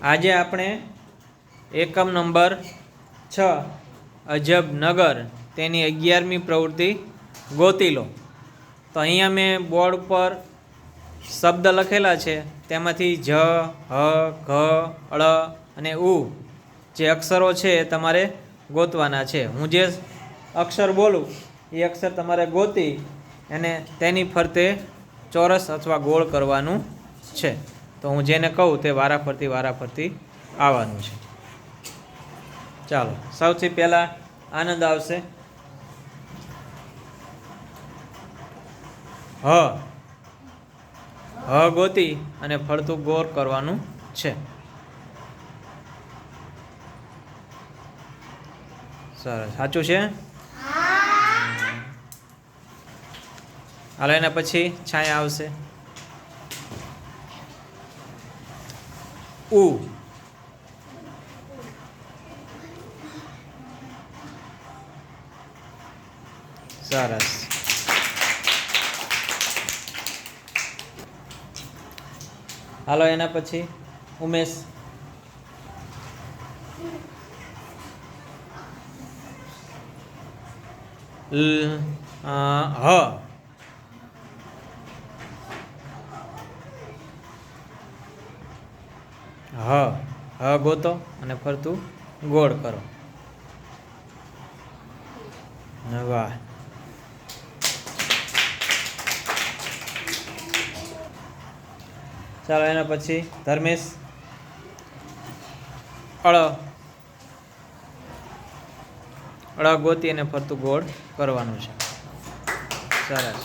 આજે આપણે એકમ નંબર 6 અજબ નગર તેની 11મી પ્રવૃત્તિ ગોતી લો. તો અહીંયા મેં બોર્ડ પર શબ્દ લખેલા છે, તેમાંથી જ, હ, ઘ, ળ અને ઉ જે અક્ષરો છે એ તમારે ગોતવાના છે. હું જે અક્ષર બોલું એ અક્ષર તમારે ગોતી અને તેની ફરતે ચોરસ અથવા ગોળ કરવાનું છે. તો હું જેને કહું તે વારાફરતી આવવાનું છે. ચાલો, સૌથી પહેલાં આનંદ આવશે. હ ગોતી અને ફરતું ગોળ કરવાનું છે. સરસ, સાચું છે. હાલો, એના પછી છાયા આવશે. ઉ સરસ. હાલો, એના પછી ઉમેશ. હ ગોતો અને ફરતું ગોળ કરો. વાહ. ચાલો, એના પછી ધર્મેશ. અળ ગોતી અને ફરતું ગોળ કરવાનું છે. સરસ.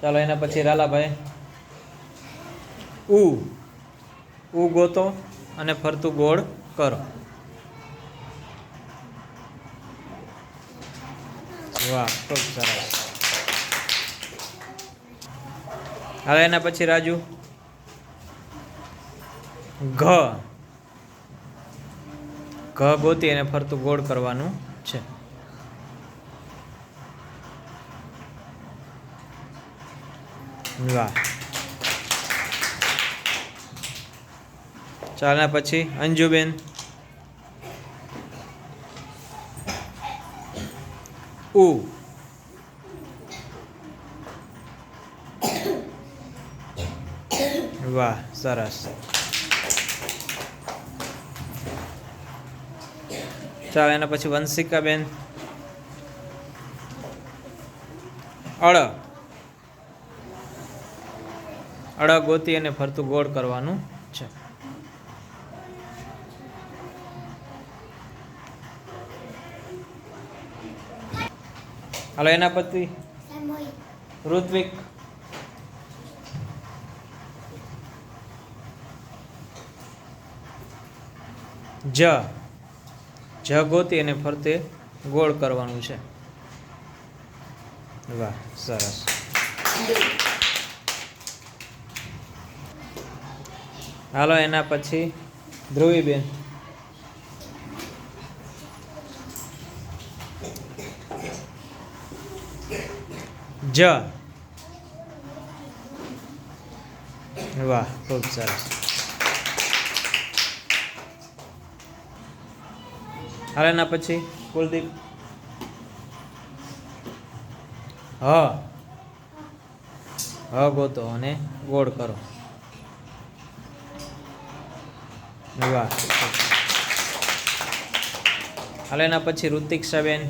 ચાલો, એના પછી રાલાભાઈ. ઉ ગોતો અને ફરતું ગોળ કરો. વાહ, ખૂબ સરસ. હવે એના પછી રાજુ. ઘ ગોતી અને ફરતું ગોળ કરવાનું છે. વાહ. ચાલ, પછી અંજુબેન. વાહ, સરસ. ચાલો, એના પછી વંશિકાબેન. અળ ગોતી અને ફરતું ગોળ કરવાનું છે. હાલો, એના પછી ઋત્વિક. જ ગોતી અને ફરતે ગોળ કરવાનું છે. વાહ, સરસ. હાલો, એના પછી ધ્રુવીબેન. વાહ, ખૂબ સરસ. હાલ, એના પછી કુલદીપ. હ ગોતો અને ગોળ કરો. વાહ. હાલ, એના પછી ઋતિક્ષાબેન.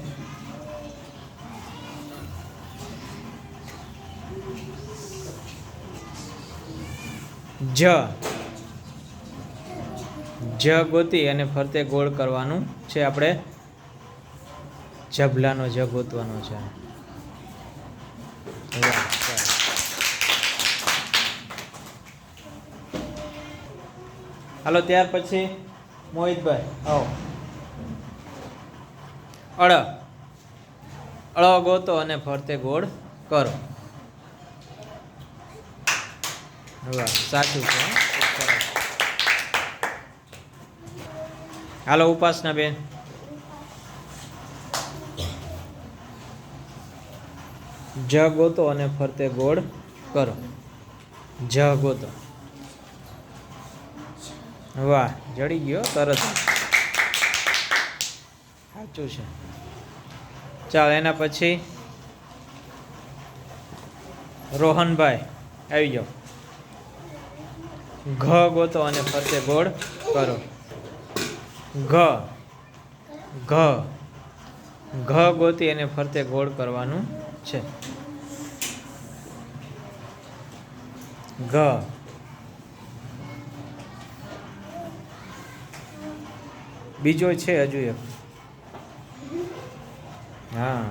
જ ગોતી અને ફરતે ગોળ કરવાનું છે. આપણે જભલાનો જ ગોતવાનો છે. હાલો, ત્યાર પછી મોહિતભાઈ આવો. અળ ગોતો અને ફરતે ગોળ કરો. વાહ, સાચું છે. હાલો, ઉપાસનાબેન. જ ગોતો અને ફરતે ગોળ કરો. જ ગોતો. વાહ, જડી ગયો તરત. સાચું છે. ચાલ, એના પછી રોહનભાઈ આવી જાઓ. ઘ ગોતો અને ફરતે ગોળ કરો. ઘ ઘ ઘ ગોતી અને ફરતે ગોળ કરવાનું છે. ઘ. બીજો છે હજુ એક. હા,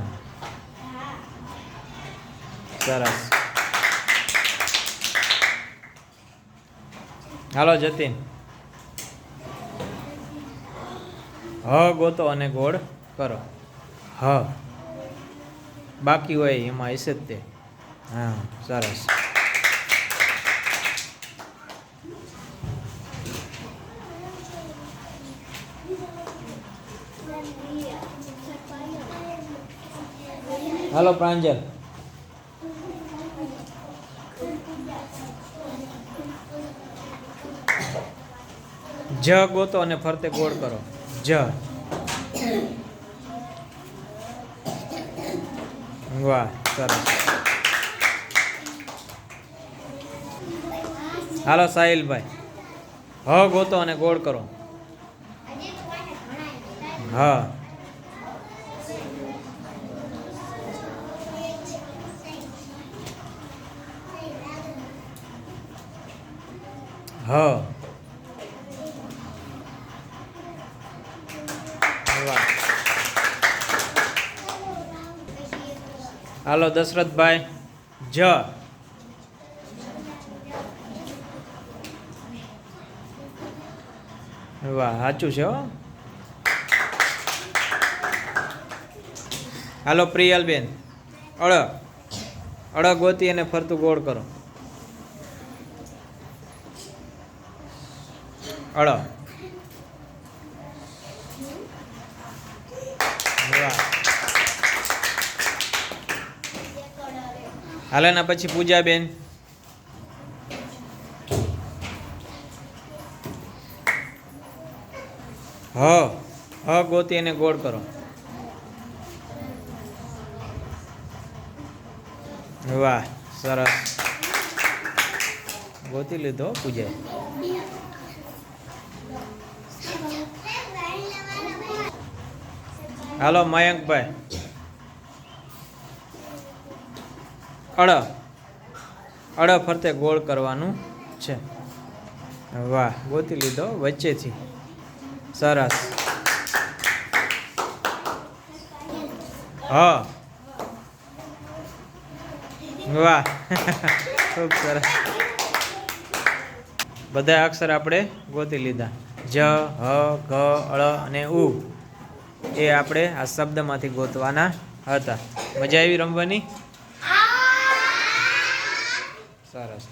સરસ. હાલો જતીન. હ ગોતો અને ગોળ કરો. હ બાકી હોય એમાં હશે જ તે. હા, સરસ. હાલો પ્રાંજલ. જ ગોતો અને ફરતે ગોળ કરો. જ. વાહ, સરસ. હાલો સાહિલભાઈ. હ ગોતો અને ગોળ કરો. હા. હ. વાહ. હાલો દશરથભાઈ. જ. વાહ, સાચું છે હો. હાલો પ્રિયલબેન. અળ. અળ ગોતી અને ફરતું ગોળ કરો. અળ. વાહ. હાલ એના પછી પૂજાબેન. હ. હ ગોતી અને ગોળ કરો. વાહ, સરસ. ગોતી લીધો પૂજા. હાલો મયંકભાઈ. અળ. અળ ફરતે ગોળ કરવાનું છે. વાહ, ગોતી લીધો વચ્ચેથી. સરસ. હા. વાહ. ખૂબ સરસ. બધા અક્ષર આપણે ગોતી લીધા. જ, હ, ઘ, અળ અને ઉ. એ આપણે આ શબ્દમાંથી ગોતવાના હતા. મજા આવી રમવાની? સરસ.